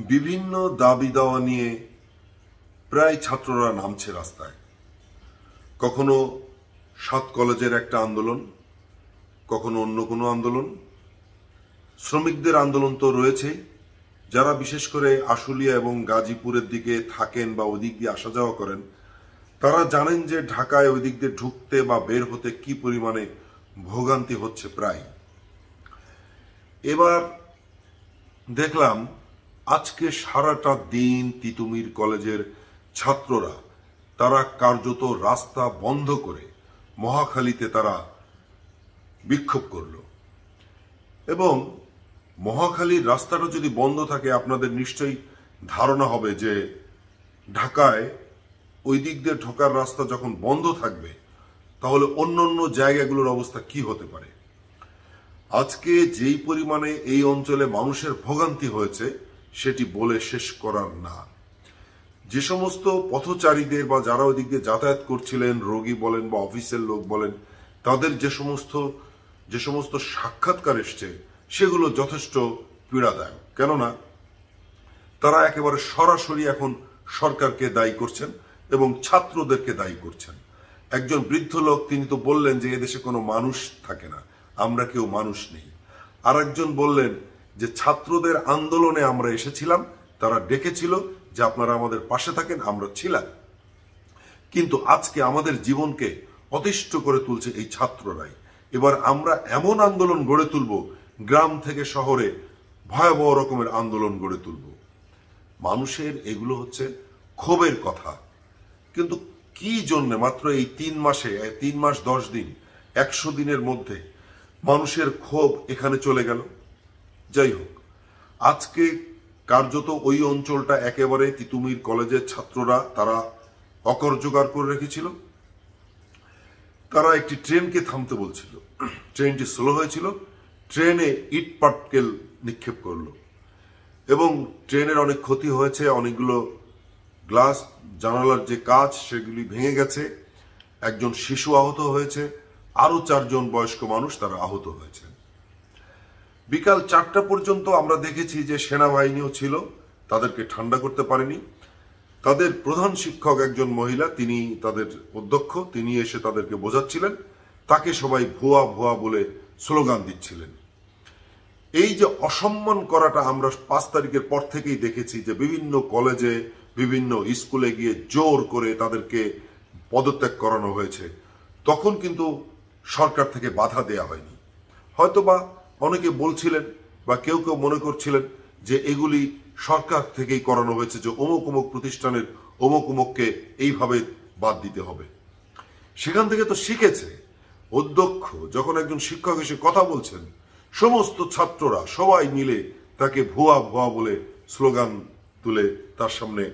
বিভিন্ন দাবি দাওয়া নিয়ে প্রায় ছাত্ররা নামছে রাস্তায়। কখনো ৭ কলেজের একটা আন্দোলন, কখনো অন্য কোনো আন্দোলন। শ্রমিকদের আন্দোলন তো রয়েছেই। যারা বিশেষ করে আশুলিয়া এবং গাজীপুরের দিকে থাকেন বা ওদিক দিয়ে আসা যাওয়া করেন, তারা জানেন যে ঢাকায় ওই দিক দিয়ে ঢুকতে বা বের হতে কি পরিমাণে ভোগান্তি হচ্ছে প্রায়। এবার দেখলাম আজকে সারাটা দিন তিতুমির কলেজের ছাত্ররা তারা কার্যত রাস্তা বন্ধ করে মহাখালীতে তারা বিক্ষোভ করল। এবং মহাখালীর রাস্তাটা যদি বন্ধ থাকে, আপনাদের নিশ্চয়ই ধারণা হবে যে ঢাকায় ওই দিক দিয়ে ঢোকার রাস্তা যখন বন্ধ থাকবে, তাহলে অন্য জায়গাগুলোর অবস্থা কি হতে পারে। আজকে যেই পরিমাণে এই অঞ্চলে মানুষের ভোগান্তি হয়েছে সেটি বলে শেষ করার না। যে সমস্ত পথচারীদের বা যারা ওই দিক দিয়ে যাতায়াত করছিলেন, রোগী বলেন বা অফিসের লোক বলেন, তাদের যে সমস্ত সাক্ষাৎকার এসছে সেগুলো যথেষ্ট পীড়াদায়ক। কেননা তারা একেবারে সরাসরি এখন সরকারকে দায়ী করছেন এবং ছাত্রদেরকে দায়ী করছেন। একজন বৃদ্ধ লোক, তিনি তো বললেন যে এদেশে কোনো মানুষ থাকে না, আমরা কেউ মানুষ নেই। আর একজন বললেন যে ছাত্রদের আন্দোলনে আমরা এসেছিলাম, তারা ডেকেছিল যে আপনারা আমাদের পাশে থাকেন, আমরা ছিলাম। কিন্তু আজকে আমাদের জীবনকে অতিষ্ঠ করে তুলছে এই ছাত্ররাই। এবার আমরা এমন আন্দোলন গড়ে তুলব, গ্রাম থেকে শহরে ভয়াবহ রকমের আন্দোলন গড়ে তুলব। মানুষের এগুলো হচ্ছে ক্ষোভের কথা। কিন্তু কি জন্য মাত্র এই 3 মাসে, 3 মাস 10 দিন, 100 দিনের মধ্যে মানুষের ক্ষোভ এখানে চলে গেল? যাই হোক, আজকে কার্যত ওই অঞ্চলটা একেবারে তিতুমির কলেজের ছাত্ররা তারা অকার্যকর করে রেখেছিল। তারা একটি ট্রেনকে থামতে বলছিল, ট্রেনটি স্লো হয়েছিল, ট্রেনে ইট পাটকেল নিক্ষেপ করলো এবং ট্রেনের অনেক ক্ষতি হয়েছে। অনেকগুলো গ্লাস, জানালার যে কাঁচ সেগুলি ভেঙে গেছে। একজন শিশু আহত হয়েছে, আরো 4 জন বয়স্ক মানুষ তারা আহত হয়েছে। বিকাল 4টা পর্যন্ত আমরা দেখেছি যে সেনাবাহিনীও ছিল, তাদেরকে ঠান্ডা করতে পারেনি। তাদের প্রধান শিক্ষক একজন মহিলা, তিনি তাদের অধ্যক্ষ, তিনি এসে তাদেরকে বোঝাচ্ছিলেন, তাকে সবাই ভুয়া ভুয়া বলে স্লোগান দিচ্ছিলেন। এই যে অসম্মান করাটা আমরা 5 তারিখের পর থেকেই দেখেছি যে বিভিন্ন কলেজে, বিভিন্ন স্কুলে গিয়ে জোর করে তাদেরকে পদত্যাগ করানো হয়েছে। তখন কিন্তু সরকার থেকে বাধা দেয়া হয়নি। হয়তোবা অনেকে বলছিলেন বা কেউ কেউ মনে করছিলেন যে এগুলি সরকার থেকেই করানো হয়েছে, যে অমুক অমুক প্রতিষ্ঠানের অমুক অমুককে এইভাবে বাদ দিতে হবে। সেখান থেকে তো শিখেছে। অধ্যক্ষ যখন একজন শিক্ষক এসে কথা বলছেন, সমস্ত ছাত্ররা সবাই মিলে তাকে ভুয়া ভুয়া বলে স্লোগান তুলে তার সামনে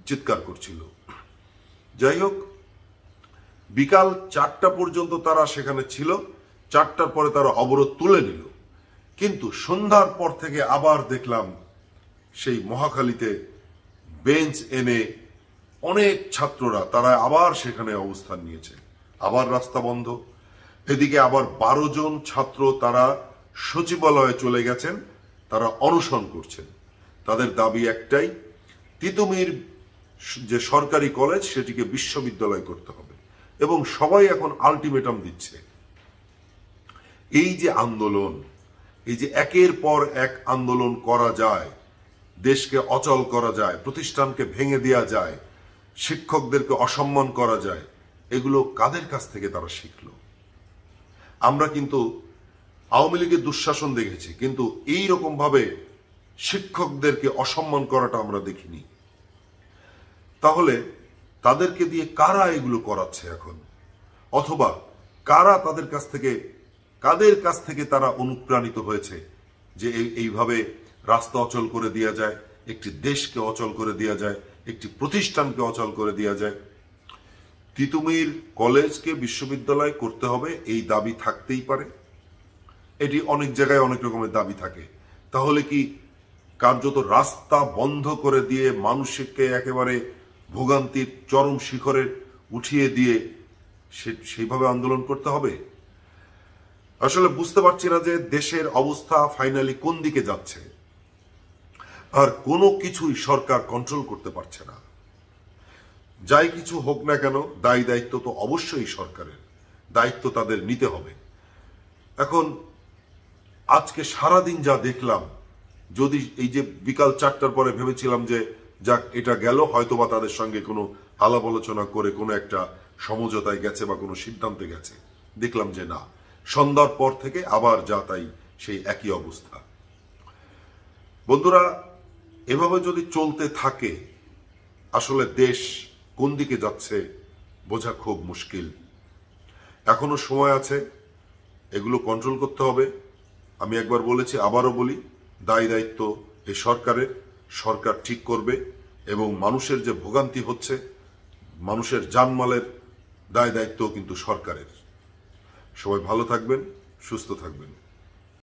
চিৎকার করছিল। যাই হোক, বিকাল 4টা পর্যন্ত তারা সেখানে ছিল। 4টার পরে তারা অবরোধ তুলে নিল। কিন্তু সন্ধ্যার পর থেকে আবার দেখলাম সেই মহাখালীতে বেঞ্চ এনে অনেক ছাত্ররা তারা আবার সেখানে অবস্থান নিয়েছে। আবার রাস্তা বন্ধ। এদিকে আবার 12 জন ছাত্র তারা সচিবালয়ে চলে গেছেন, তারা অনশন করছেন। তাদের দাবি একটাই, তিতুমির যে সরকারি কলেজ সেটিকে বিশ্ববিদ্যালয় করতে হবে। এবং সবাই এখন আলটিমেটাম দিচ্ছে। এই যে আন্দোলন, এই যে একের পর এক আন্দোলন করা যায়, দেশকে অচল করা যায়, প্রতিষ্ঠানকে ভেঙে দেওয়া যায়, শিক্ষকদেরকে অসম্মান করা যায়, এগুলো কাদের কাছ থেকে তারা শিখলো? আমরা কিন্তু আওয়ামী লীগের দুঃশাসন দেখেছি, কিন্তু এই রকম ভাবে শিক্ষকদেরকে অসম্মান করাটা আমরা দেখিনি। তাহলে তাদেরকে দিয়ে কারা এগুলো করাচ্ছে এখন? অথবা কারা তাদের কাছ থেকে, কাদের কাছ থেকে তারা অনুপ্রাণিত হয়েছে যে এইভাবে রাস্তা অচল করে দেওয়া যায়, একটি দেশকে অচল করে দেওয়া যায়, একটি প্রতিষ্ঠানকে অচল করে দেওয়া যায়? তিতুমির কলেজকে বিশ্ববিদ্যালয় করতে হবে, এই দাবি থাকতেই পারে। এটি অনেক জায়গায় অনেক রকমের দাবি থাকে। তাহলে কি কার্যত রাস্তা বন্ধ করে দিয়ে মানুষকে একেবারে ভোগান্তির চরম শিখরে উঠিয়ে দিয়ে সেইভাবে আন্দোলন করতে হবে? আসলে বুঝতে পারছি না যে দেশের অবস্থা ফাইনালি কোন দিকে যাচ্ছে। আর কোনো কিছুই সরকার কন্ট্রোল করতে পারছে না। যাই কিছু হোক না কেন, দায়ী দায়িত্ব তো অবশ্যই সরকারের, দায়িত্ব তাদের নিতে হবে। এখন আজকে সারাদিন যা দেখলাম, যদি এই যে বিকাল 4টার পরে ভেবেছিলাম যে যাক এটা গেল, হয়তোবা তাদের সঙ্গে কোনো আলাপ আলোচনা করে কোনো একটা সমঝোতায় গেছে বা কোনো সিদ্ধান্তে গেছে, দেখলাম যে না, সন্ধ্যার পর থেকে আবার যা তাই সেই একই অবস্থা। বন্ধুরা, এভাবে যদি চলতে থাকে আসলে দেশ কোন দিকে যাচ্ছে বোঝা খুব মুশকিল। এখনো সময় আছে, এগুলো কন্ট্রোল করতে হবে। আমি একবার বলেছি, আবারও বলি, দায়ী দায়িত্ব এই সরকারের, সরকার ঠিক করবে। এবং মানুষের যে ভোগান্তি হচ্ছে, মানুষের জানমালের দায় দায়িত্ব কিন্তু সরকারের। সবাই ভালো থাকবেন, সুস্থ থাকবেন।